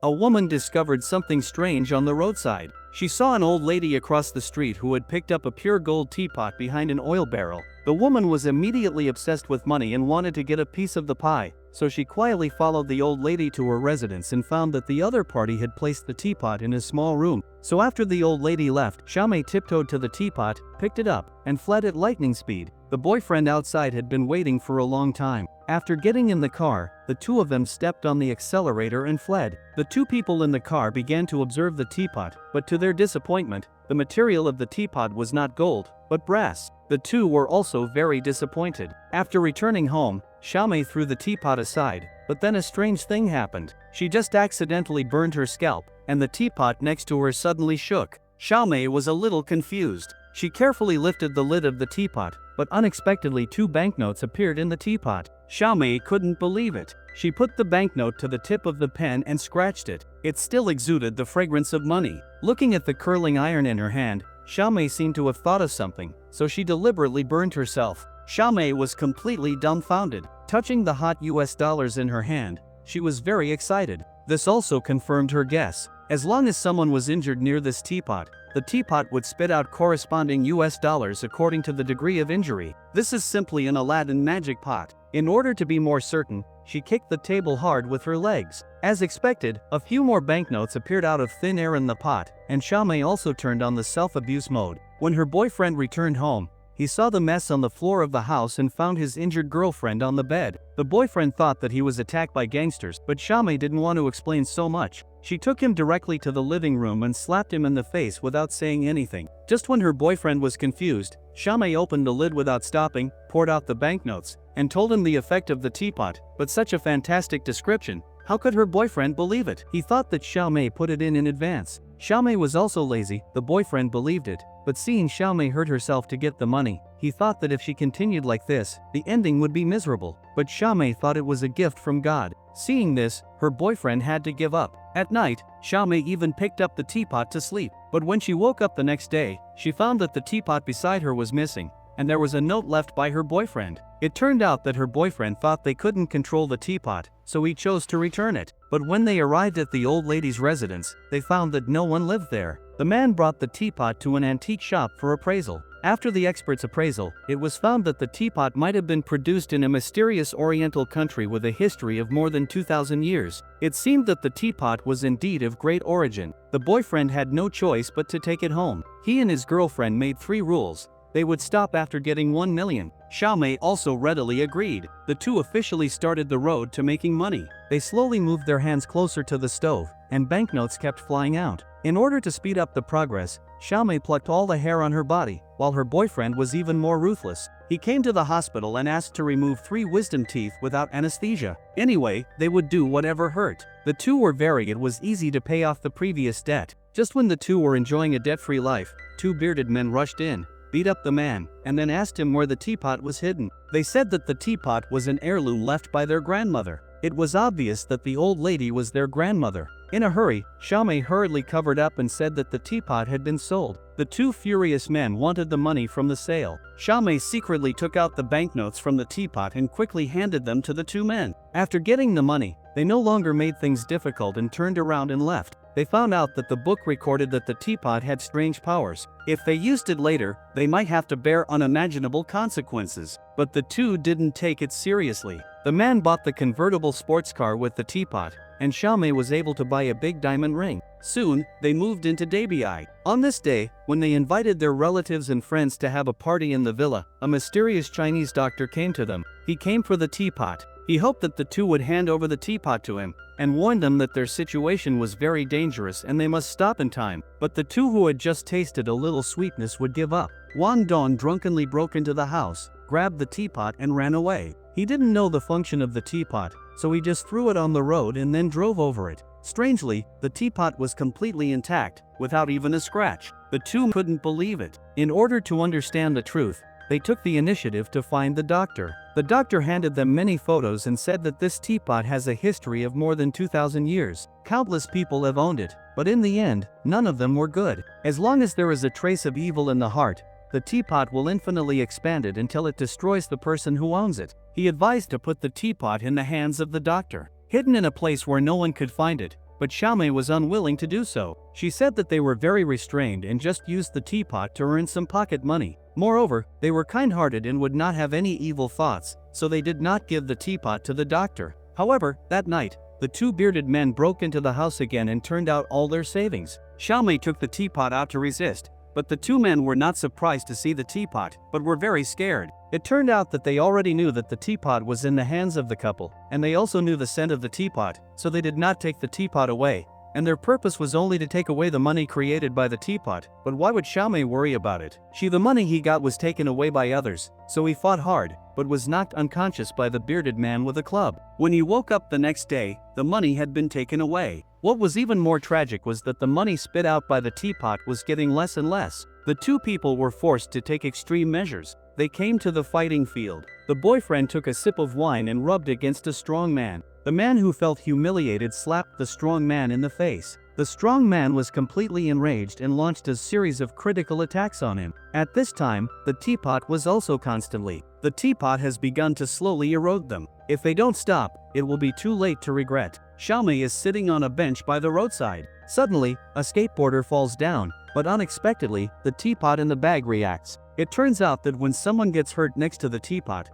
a woman discovered something strange on the roadside. She saw an old lady across the street who had picked up a pure gold teapot behind an oil barrel. The woman was immediately obsessed with money and wanted to get a piece of the pie, so she quietly followed the old lady to her residence and found that the other party had placed the teapot in a small room. So after the old lady left, Xiaomei tiptoed to the teapot, picked it up, and fled at lightning speed. The boyfriend outside had been waiting for a long time. After getting in the car, the two of them stepped on the accelerator and fled. The two people in the car began to observe the teapot, but to their disappointment, the material of the teapot was not gold, but brass. The two were also very disappointed. After returning home, Xiaomei threw the teapot aside, but then a strange thing happened. She just accidentally burned her scalp, and the teapot next to her suddenly shook. Xiaomei was a little confused. She carefully lifted the lid of the teapot, but unexpectedly 2 banknotes appeared in the teapot. Xiaomei couldn't believe it. She put the banknote to the tip of the pen and scratched it. It still exuded the fragrance of money. Looking at the curling iron in her hand, Xiaomei seemed to have thought of something, so she deliberately burned herself. Xiaomei was completely dumbfounded. Touching the hot US dollars in her hand, she was very excited. This also confirmed her guess. As long as someone was injured near this teapot, the teapot would spit out corresponding US dollars according to the degree of injury. This is simply an Aladdin magic pot. In order to be more certain, she kicked the table hard with her legs. As expected, a few more banknotes appeared out of thin air in the pot, and Xiaomei also turned on the self-abuse mode. When her boyfriend returned home, he saw the mess on the floor of the house and found his injured girlfriend on the bed. The boyfriend thought that he was attacked by gangsters, but Xiaomei didn't want to explain so much. She took him directly to the living room and slapped him in the face without saying anything. Just when her boyfriend was confused, Xiaomei opened the lid without stopping, poured out the banknotes, and told him the effect of the teapot. But such a fantastic description, how could her boyfriend believe it? He thought that Xiaomei put it in advance. Xiaomei was also lazy. The boyfriend believed it, but seeing Xiaomei hurt herself to get the money, he thought that if she continued like this, the ending would be miserable. But Xiaomei thought it was a gift from God. Seeing this, her boyfriend had to give up. At night, Xiaomei even picked up the teapot to sleep. But when she woke up the next day, she found that the teapot beside her was missing, and there was a note left by her boyfriend. It turned out that her boyfriend thought they couldn't control the teapot, so he chose to return it. But when they arrived at the old lady's residence, they found that no one lived there. The man brought the teapot to an antique shop for appraisal. After the expert's appraisal, it was found that the teapot might have been produced in a mysterious oriental country with a history of more than 2,000 years. It seemed that the teapot was indeed of great origin. The boyfriend had no choice but to take it home. He and his girlfriend made 3 rules. They would stop after getting 1 million. Xiaomei also readily agreed. The two officially started the road to making money. They slowly moved their hands closer to the stove, and banknotes kept flying out. In order to speed up the progress, Xiaomei plucked all the hair on her body, while her boyfriend was even more ruthless. He came to the hospital and asked to remove 3 wisdom teeth without anesthesia. Anyway, they would do whatever hurt. The two were very. It was easy to pay off the previous debt. Just when the two were enjoying a debt-free life, 2 bearded men rushed in, beat up the man, and then asked him where the teapot was hidden. They said that the teapot was an heirloom left by their grandmother. It was obvious that the old lady was their grandmother. In a hurry, Xiaomei hurriedly covered up and said that the teapot had been sold. The 2 furious men wanted the money from the sale. Xiaomei secretly took out the banknotes from the teapot and quickly handed them to the 2 men. After getting the money, they no longer made things difficult and turned around and left. They found out that the book recorded that the teapot had strange powers. If they used it later, they might have to bear unimaginable consequences. But the 2 didn't take it seriously. The man bought the convertible sports car with the teapot, and Xiaomei was able to buy a big diamond ring. Soon, they moved into Dabii. On this day, when they invited their relatives and friends to have a party in the villa, a mysterious Chinese doctor came to them. He came for the teapot. He hoped that the 2 would hand over the teapot to him, and warned them that their situation was very dangerous and they must stop in time. But the 2 who had just tasted a little sweetness would give up. Wang Dong drunkenly broke into the house, grabbed the teapot and ran away. He didn't know the function of the teapot, so he just threw it on the road and then drove over it. Strangely, the teapot was completely intact, without even a scratch. The 2 couldn't believe it. In order to understand the truth, they took the initiative to find the doctor. The doctor handed them many photos and said that this teapot has a history of more than 2,000 years. Countless people have owned it, but in the end, none of them were good. As long as there is a trace of evil in the heart, the teapot will infinitely expand it until it destroys the person who owns it. He advised to put the teapot in the hands of the doctor. Hidden in a place where no one could find it, but Xiaomei was unwilling to do so. She said that they were very restrained and just used the teapot to earn some pocket money. Moreover, they were kind-hearted and would not have any evil thoughts, so they did not give the teapot to the doctor. However, that night, the two bearded men broke into the house again and turned out all their savings. Xiaomei took the teapot out to resist, but the two men were not surprised to see the teapot, but were very scared. It turned out that they already knew that the teapot was in the hands of the couple, and they also knew the scent of the teapot, so they did not take the teapot away. And their purpose was only to take away the money created by the teapot, but why would Xiaomei worry about it? The money he got was taken away by others, so he fought hard, but was knocked unconscious by the bearded man with a club. When he woke up the next day, the money had been taken away. What was even more tragic was that the money spit out by the teapot was getting less and less. The two people were forced to take extreme measures. They came to the fighting field. The boyfriend took a sip of wine and rubbed against a strong man. The man who felt humiliated slapped the strong man in the face. The strong man was completely enraged and launched a series of critical attacks on him. At this time, the teapot was also constantly. The teapot has begun to slowly erode them. If they don't stop, it will be too late to regret. Xiaomei is sitting on a bench by the roadside. Suddenly, a skateboarder falls down, but unexpectedly, the teapot in the bag reacts. It turns out that when someone gets hurt next to the teapot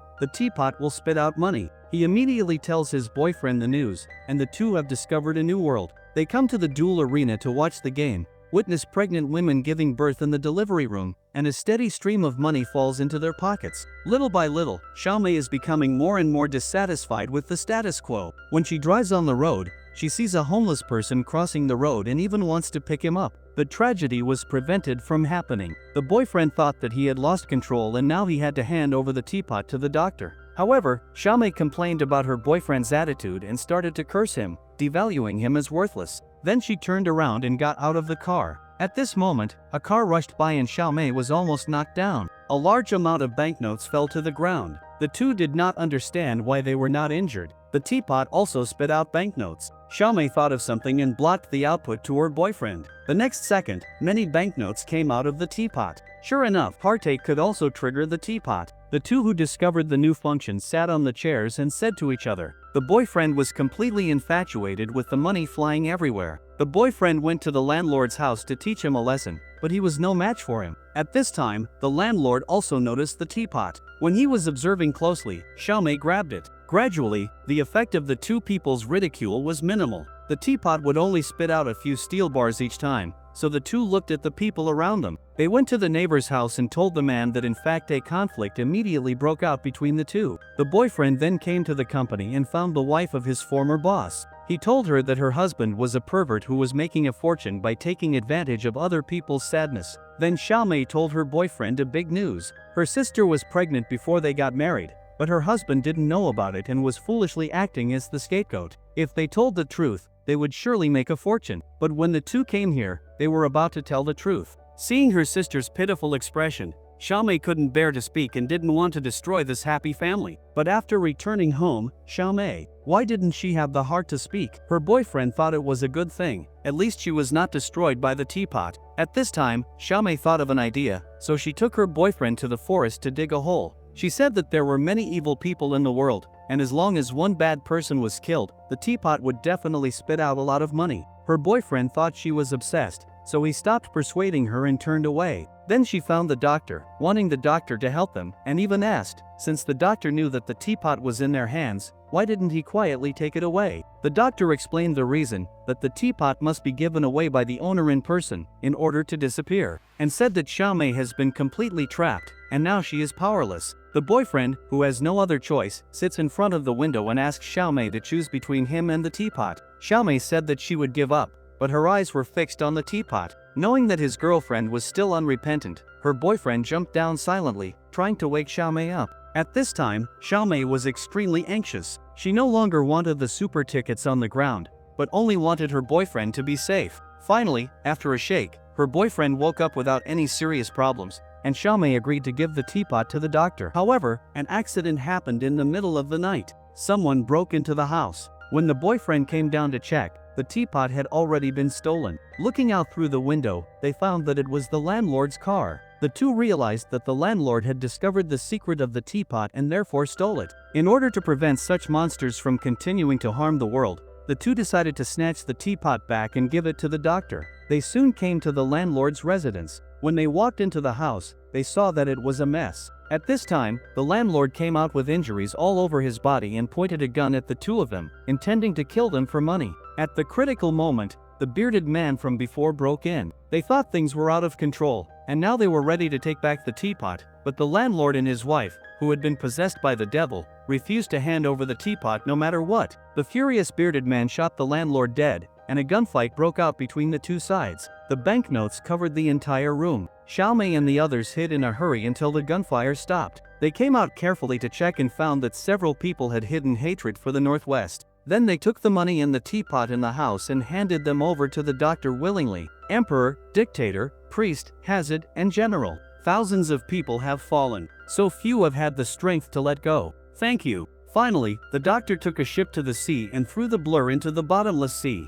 will spit out money. He immediately tells his boyfriend the news, and the two have discovered a new world. They come to the duel arena to watch the game, witness pregnant women giving birth in the delivery room, and a steady stream of money falls into their pockets. Little by little, Xiaomei is becoming more and more dissatisfied with the status quo. When she drives on the road, she sees a homeless person crossing the road and even wants to pick him up. The tragedy was prevented from happening. The boyfriend thought that he had lost control and now he had to hand over the teapot to the doctor. However, Xiaomei complained about her boyfriend's attitude and started to curse him, devaluing him as worthless. Then she turned around and got out of the car. At this moment, a car rushed by and Xiaomei was almost knocked down. A large amount of banknotes fell to the ground. The two did not understand why they were not injured. The teapot also spit out banknotes. Xiaomei thought of something and blocked the output to her boyfriend. The next second, many banknotes came out of the teapot. Sure enough, heartache could also trigger the teapot. The two who discovered the new function sat on the chairs and said to each other. The boyfriend was completely infatuated with the money flying everywhere. The boyfriend went to the landlord's house to teach him a lesson, but he was no match for him. At this time, the landlord also noticed the teapot. When he was observing closely, Xiaomei grabbed it. Gradually, the effect of the two people's ridicule was minimal. The teapot would only spit out a few steel bars each time, so the two looked at the people around them. They went to the neighbor's house and told the man that in fact a conflict immediately broke out between the two. The boyfriend then came to the company and found the wife of his former boss. He told her that her husband was a pervert who was making a fortune by taking advantage of other people's sadness. Then Xiaomei told her boyfriend a big news. Her sister was pregnant before they got married, but her husband didn't know about it and was foolishly acting as the scapegoat. If they told the truth, they would surely make a fortune. But when the two came here, they were about to tell the truth. Seeing her sister's pitiful expression, Xiaomei couldn't bear to speak and didn't want to destroy this happy family. But after returning home, Xiaomei, why didn't she have the heart to speak? Her boyfriend thought it was a good thing. At least she was not destroyed by the teapot. At this time, Xiaomei thought of an idea, so she took her boyfriend to the forest to dig a hole. She said that there were many evil people in the world, and as long as one bad person was killed, the teapot would definitely spit out a lot of money. Her boyfriend thought she was obsessed, so he stopped persuading her and turned away. Then she found the doctor, wanting the doctor to help them, and even asked, since the doctor knew that the teapot was in their hands, why didn't he quietly take it away? The doctor explained the reason, that the teapot must be given away by the owner in person, in order to disappear, and said that Xiaomei has been completely trapped, and now she is powerless. The boyfriend, who has no other choice, sits in front of the window and asks Xiaomei to choose between him and the teapot. Xiaomei said that she would give up, but her eyes were fixed on the teapot. Knowing that his girlfriend was still unrepentant, her boyfriend jumped down silently, trying to wake Xiaomei up. At this time, Xiaomei was extremely anxious. She no longer wanted the super tickets on the ground, but only wanted her boyfriend to be safe. Finally, after a shake, her boyfriend woke up without any serious problems, and Xiaomei agreed to give the teapot to the doctor. However, an accident happened in the middle of the night. Someone broke into the house. When the boyfriend came down to check, the teapot had already been stolen. Looking out through the window, they found that it was the landlord's car. The two realized that the landlord had discovered the secret of the teapot and therefore stole it. In order to prevent such monsters from continuing to harm the world, the two decided to snatch the teapot back and give it to the doctor. They soon came to the landlord's residence. When they walked into the house, they saw that it was a mess. At this time, the landlord came out with injuries all over his body and pointed a gun at the two of them, intending to kill them for money. At the critical moment, the bearded man from before broke in. They thought things were out of control, and now they were ready to take back the teapot, but the landlord and his wife, who had been possessed by the devil, refused to hand over the teapot no matter what. The furious bearded man shot the landlord dead, and a gunfight broke out between the two sides. The banknotes covered the entire room. Xiaomei and the others hid in a hurry until the gunfire stopped. They came out carefully to check and found that several people had hidden hatred for the Northwest. Then they took the money and the teapot in the house and handed them over to the doctor willingly. Emperor, dictator, priest, Hazard, and general. Thousands of people have fallen. So few have had the strength to let go. Thank you. Finally, the doctor took a ship to the sea and threw the blur into the bottomless sea.